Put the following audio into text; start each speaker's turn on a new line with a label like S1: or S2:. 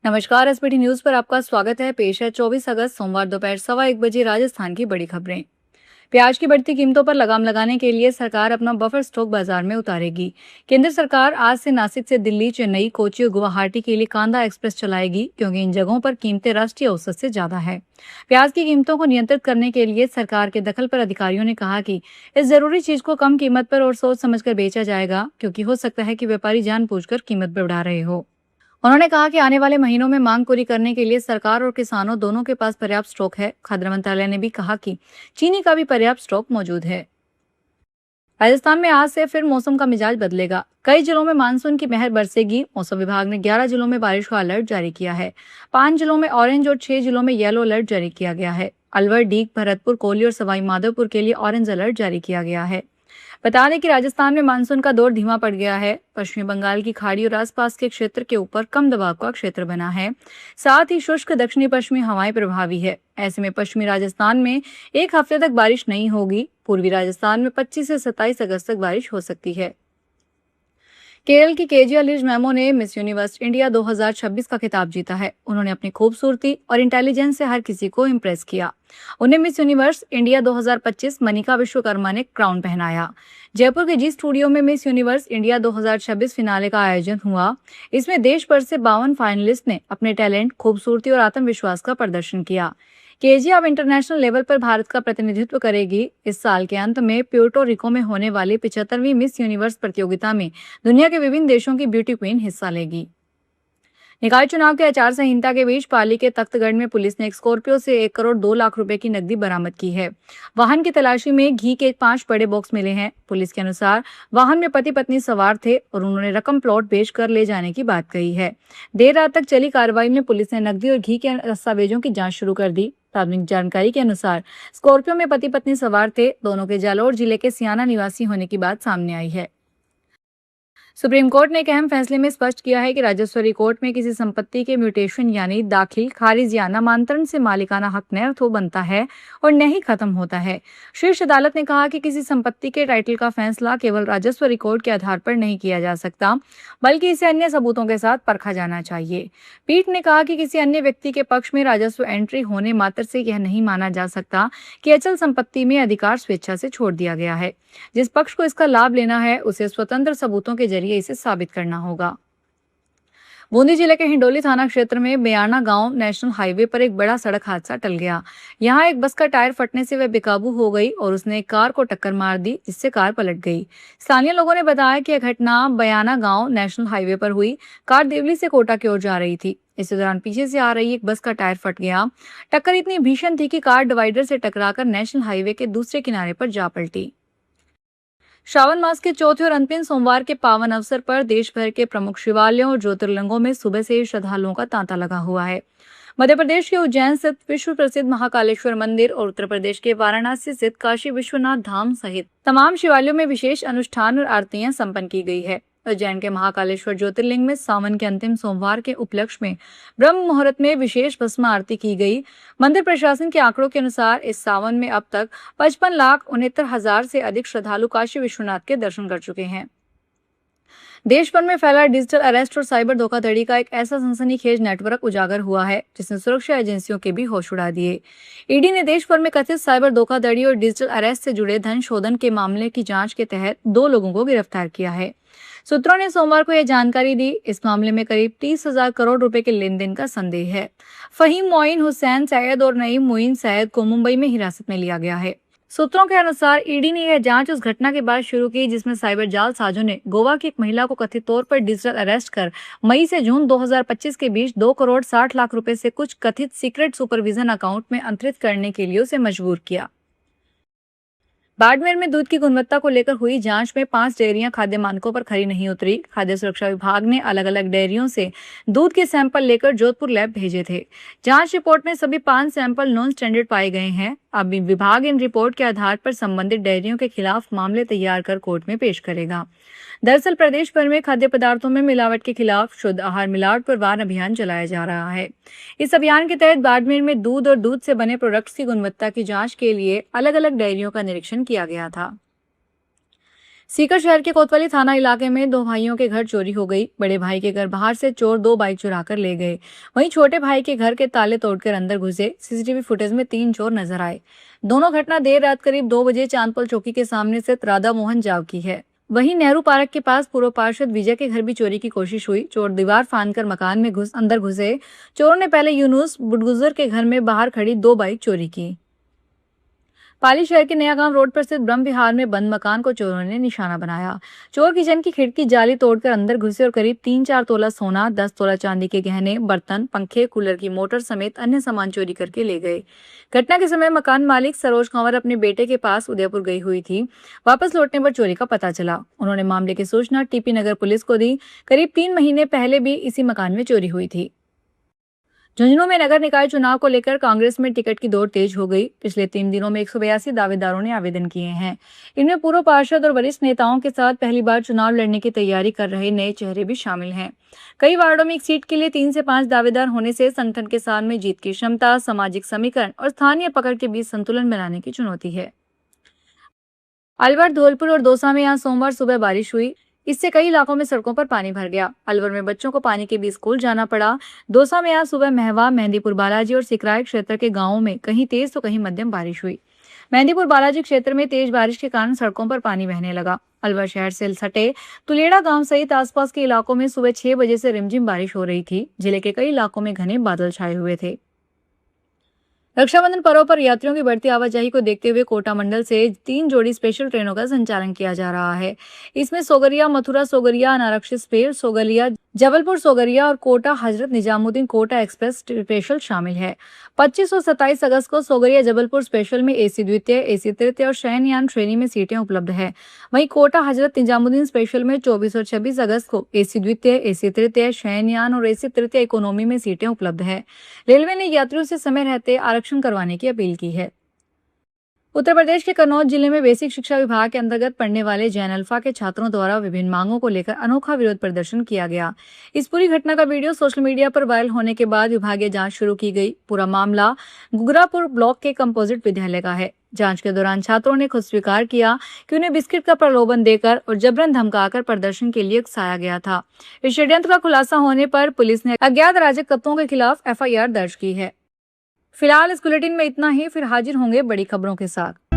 S1: नमस्कार। SBT news पर आपका स्वागत है। पेश है 24 अगस्त सोमवार दोपहर 1:15 राजस्थान की बड़ी खबरें। प्याज की बढ़ती कीमतों पर लगाम लगाने के लिए सरकार अपना बफर स्टॉक बाजार में उतारेगी। केंद्र सरकार आज से नासिक से दिल्ली, चेन्नई, कोची और गुवाहाटी के लिए कांदा एक्सप्रेस चलाएगी, क्योंकि इन जगहों पर कीमतें राष्ट्रीय औसत से ज्यादा है। प्याज की कीमतों को नियंत्रित करने के लिए सरकार के दखल पर अधिकारियों ने कहा कि इस जरूरी चीज को कम कीमत पर और सोच समझकर बेचा जाएगा, क्योंकि हो सकता है कि व्यापारी जानबूझकर कीमत बढ़ा रहे हो। उन्होंने कहा कि आने वाले महीनों में मांग पूरी करने के लिए सरकार और किसानों दोनों के पास पर्याप्त स्टॉक है। खाद्य मंत्रालय ने भी कहा कि चीनी का भी पर्याप्त स्टॉक मौजूद है। राजस्थान में आज से फिर मौसम का मिजाज बदलेगा। कई जिलों में मानसून की महर बरसेगी। मौसम विभाग ने 11 जिलों में बारिश का अलर्ट जारी किया है। 5 जिलों में ऑरेंज और 6 जिलों में येलो अलर्ट जारी किया गया है। अलवर, डीग, भरतपुर, कोहली और सवाई माधोपुर के लिए ऑरेंज अलर्ट जारी किया गया है। बता दें कि राजस्थान में मानसून का दौर धीमा पड़ गया है। पश्चिमी बंगाल की खाड़ी और आसपास के क्षेत्र के ऊपर कम दबाव का क्षेत्र बना है। साथ ही शुष्क दक्षिणी पश्चिमी हवाएं प्रभावी है। ऐसे में पश्चिमी राजस्थान में एक हफ्ते तक बारिश नहीं होगी। पूर्वी राजस्थान में 25 से 27 अगस्त तक बारिश हो सकती है। केरल की केजिया लिजमैमो ने मिस यूनिवर्स इंडिया 2026 का खिताब जीता है। उन्होंने अपनी खूबसूरती और इंटेलिजेंस से हर किसी को इम्प्रेस किया। उन्हें miss universe India 2025 Manika Vishwakarma ने क्राउन पहनाया। जयपुर के जी स्टूडियो में मिस यूनिवर्स इंडिया 2026 फिनाले का आयोजन हुआ। इसमें देश भर से 52 फाइनलिस्ट ने अपने टैलेंट, खूबसूरती और आत्मविश्वास का प्रदर्शन किया। केजिया अब इंटरनेशनल लेवल पर भारत का प्रतिनिधित्व करेगी। इस साल के अंत में प्यूर्टो रिको में होने वाली 75वीं मिस यूनिवर्स प्रतियोगिता में दुनिया के विभिन्न देशों की ब्यूटी क्वीन हिस्सा लेगी। निकाय चुनाव के आचार संहिता के बीच पाली के तख्तगढ़ में पुलिस ने एक स्कॉर्पियो से 1 करोड़ 2 लाख रुपए की नकदी बरामद की है। वाहन की तलाशी में घी के 5 बड़े बॉक्स मिले हैं। पुलिस के अनुसार वाहन में पति पत्नी सवार थे और उन्होंने रकम प्लॉट बेचकर ले जाने की बात कही है। देर रात तक चली कार्रवाई में पुलिस ने नकदी और घी के दस्तावेजों की जांच शुरू कर दी। प्राथमिक जानकारी के अनुसार स्कॉर्पियो में पति पत्नी सवार थे। दोनों के जालौर जिले के सियाना निवासी होने की बात सामने आई है। सुप्रीम कोर्ट ने एक अहम फैसले में स्पष्ट किया है कि राजस्व रिकॉर्ड में किसी संपत्ति के म्यूटेशन यानी दाखिल, खारिज या नामांतरण से मालिकाना हक न तो बनता है और न ही खत्म होता है। शीर्ष अदालत ने कहा कि किसी संपत्ति के टाइटल का फैसला केवल राजस्व रिकॉर्ड के आधार पर नहीं किया जा सकता, बल्कि इसे अन्य सबूतों के साथ परखा जाना चाहिए। पीठ ने कहा कि किसी अन्य व्यक्ति के पक्ष में राजस्व एंट्री होने मात्र से यह नहीं माना जा सकता कि अचल संपत्ति में अधिकार स्वेच्छा से छोड़ दिया गया है। जिस पक्ष को इसका लाभ लेना है उसे स्वतंत्र सबूतों के जरिए इसे साबित करना होगा। बूंदी जिले के हिंडोली थाना क्षेत्र में बेयाणा गांव नेशनल हाईवे पर एक बड़ा सड़क हादसा टल गया। यहां एक बस का टायर फटने से वह बेकाबू हो गई और उसने एक कार को टक्कर मार दी, जिससे कार पलट गई। स्थानीय लोगों ने बताया कि यह घटना बयाना गांव नेशनल हाईवे पर हुई। कार देवली से कोटा की ओर जा रही थी। इसी दौरान पीछे से आ रही एक बस का टायर फट गया। टक्कर इतनी भीषण थी कि कार डिवाइडर से टकराकर नेशनल हाईवे के दूसरे किनारे पर जा पलटी। श्रावण मास के चौथे और अंतिम सोमवार के पावन अवसर पर देश भर के प्रमुख शिवालयों और ज्योतिर्लिंगों में सुबह से ही श्रद्धालुओं का तांता लगा हुआ है। मध्य प्रदेश के उज्जैन स्थित विश्व प्रसिद्ध महाकालेश्वर मंदिर और उत्तर प्रदेश के वाराणसी स्थित काशी विश्वनाथ धाम सहित तमाम शिवालयों में विशेष अनुष्ठान और आरतियां संपन्न की गई है। उज्जैन के महाकालेश्वर ज्योतिर्लिंग में सावन के अंतिम सोमवार के उपलक्ष्य में ब्रह्म मुहूर्त में विशेष भस्म आरती की गई। मंदिर प्रशासन के आंकड़ों के अनुसार इस सावन में अब तक 55,69,000 से अधिक श्रद्धालु काशी विश्वनाथ के दर्शन कर चुके हैं। देश भर में फैला डिजिटल अरेस्ट और साइबर धोखाधड़ी का एक ऐसा सनसनीखेज नेटवर्क उजागर हुआ है जिसने सुरक्षा एजेंसियों के भी होश उड़ा दिए। ईडी ने देश भर में कथित साइबर धोखाधड़ी और डिजिटल अरेस्ट से जुड़े धन शोधन के मामले की जांच के तहत 2 लोगों को गिरफ्तार किया है। सूत्रों ने सोमवार को यह जानकारी दी। इस मामले में करीब 30,000 करोड़ रुपए के लेन देन का संदेह है। फहीम मोइन, हुसैन सैयद और नईम मुइन सैयद को मुंबई में हिरासत में लिया गया है। सूत्रों के अनुसार ईडी ने यह जांच उस घटना के बाद शुरू की जिसमें साइबर जालसाजों ने गोवा की एक महिला को कथित तौर पर डिजिटल अरेस्ट कर मई से जून 2025 के बीच 2 करोड़ 60 लाख रुपए से कुछ कथित सीक्रेट सुपरविजन अकाउंट में अंतरित करने के लिए उसे मजबूर किया। बाड़मेर में दूध की गुणवत्ता को लेकर हुई जांच में 5 डेयरियां खाद्य मानकों पर खरी नहीं उतरी। खाद्य सुरक्षा विभाग ने अलग अलग डेयरियों से दूध के सैंपल लेकर जोधपुर लैब भेजे थे। जांच रिपोर्ट में सभी 5 सैंपल नॉन स्टैंडर्ड पाए गए हैं। अब विभाग इन रिपोर्ट के आधार पर संबंधित डेयरियों के खिलाफ मामले तैयार कर कोर्ट में पेश करेगा। दरअसल प्रदेश भर में खाद्य पदार्थों में मिलावट के खिलाफ शुद्ध आहार मिलावट पर वार अभियान चलाया जा रहा है। इस अभियान के तहत बाड़मेर में दूध और दूध से बने प्रोडक्ट्स की गुणवत्ता की जांच के लिए अलग अलग डेयरियों का निरीक्षण किया गया था। सीकर शहर के कोतवाली थाना इलाके में दो भाइयों के घर चोरी हो गई। बड़े भाई के घर बाहर से चोर दो बाइक चुरा कर ले गए। वहीं छोटे भाई के घर के ताले तोड़कर अंदर घुसे। सीसीटीवी फुटेज में 3 चोर नजर आए। दोनों घटना देर रात करीब 2 बजे चांदपोल चौकी के सामने स्थित राधा मोहन जाव की है। वहीं नेहरू पार्क के पास पूर्व पार्षद विजय के घर भी चोरी की कोशिश हुई। चोर दीवार फांदकर मकान में अंदर घुसे। चोरों ने पहले यूनुस बुटगुजर के घर में बाहर खड़ी दो बाइक चोरी की। पाली शहर के नया गांव रोड पर स्थित ब्रह्म विहार में बंद मकान को चोरों ने निशाना बनाया। चोर किचन की खिड़की जाली तोड़कर अंदर घुसे और करीब 3-4 तोला सोना, 10 तोला चांदी के गहने, बर्तन, पंखे, कूलर की मोटर समेत अन्य सामान चोरी करके ले गए। घटना के समय मकान मालिक सरोज कंवर अपने बेटे के पास उदयपुर गई हुई थी। वापस लौटने पर चोरी का पता चला। उन्होंने मामले की सूचना टीपी नगर पुलिस को दी। करीब 3 महीने पहले भी इसी मकान में चोरी हुई थी। झुंझुनू में नगर निकाय चुनाव को लेकर कांग्रेस में टिकट की दौड़ तेज हो गई। पिछले 3 दिनों में 182 दावेदारों ने आवेदन किए हैं। इनमें पूर्व पार्षद और वरिष्ठ नेताओं के साथ पहली बार चुनाव लड़ने की तैयारी कर रहे नए चेहरे भी शामिल हैं। कई वार्डों में एक सीट के लिए 3 से 5 दावेदार होने से संगठन के साथ में जीत की क्षमता, सामाजिक समीकरण और स्थानीय पकड़ के बीच संतुलन बनाने की चुनौती है। अलवर, धौलपुर और दौसा में आज सोमवार सुबह बारिश हुई। इससे कई इलाकों में सड़कों पर पानी भर गया। अलवर में बच्चों को पानी के बीच स्कूल जाना पड़ा। दौसा में आज सुबह महवा, मेहंदीपुर बालाजी और सिकराय क्षेत्र के गांवों में कहीं तेज तो कहीं मध्यम बारिश हुई। मेहंदीपुर बालाजी क्षेत्र में तेज बारिश के कारण सड़कों पर पानी बहने लगा। अलवर शहर से सटे तुलेड़ा गांव सहित आसपास के इलाकों में सुबह 6 बजे से रिमझिम बारिश हो रही थी। जिले के कई इलाकों में घने बादल छाए हुए थे। रक्षाबंधन पर्व पर यात्रियों की बढ़ती आवाजाही को देखते हुए कोटा मंडल से 3 जोड़ी स्पेशल ट्रेनों का संचालन किया जा रहा है। इसमें सोगरिया मथुरा सोगरिया अनारक्षित सोगलिया जबलपुर सोगरिया और कोटा हजरत निजामुद्दीन कोटा एक्सप्रेस स्पेशल शामिल है। 25 और 27 अगस्त को सोगरिया जबलपुर स्पेशल में एसी द्वितीय, एसी तृतीय और शयनयान श्रेणी में सीटें उपलब्ध है। वहीं कोटा हजरत निजामुद्दीन स्पेशल में 24 और 26 अगस्त को एसी द्वितीय, एसी तृतीय, शयनयान और एसी तृतीय इकोनॉमी में सीटें उपलब्ध है। रेलवे ने यात्रियों से समय रहते आरक्षण करवाने की अपील की है। उत्तर प्रदेश के कन्नौज जिले में बेसिक शिक्षा विभाग के अंतर्गत पढ़ने वाले जैन अल्फा के छात्रों द्वारा विभिन्न मांगों को लेकर अनोखा विरोध प्रदर्शन किया गया। इस पूरी घटना का वीडियो सोशल मीडिया पर वायरल होने के बाद विभागीय जांच शुरू की गई। पूरा मामला गुगरापुर ब्लॉक के कंपोजिट विद्यालय का है। जांच के दौरान छात्रों ने खुद स्वीकार किया कि उन्हें बिस्किट का प्रलोभन देकर और जबरन धमकाकर प्रदर्शन के लिए उकसाया गया था। इस षड्यंत्र का खुलासा होने पर पुलिस ने अज्ञात अराजक तत्वों के खिलाफ FIR दर्ज की है। फिलहाल इस बुलेटिन में इतना ही। फिर हाजिर होंगे बड़ी खबरों के साथ।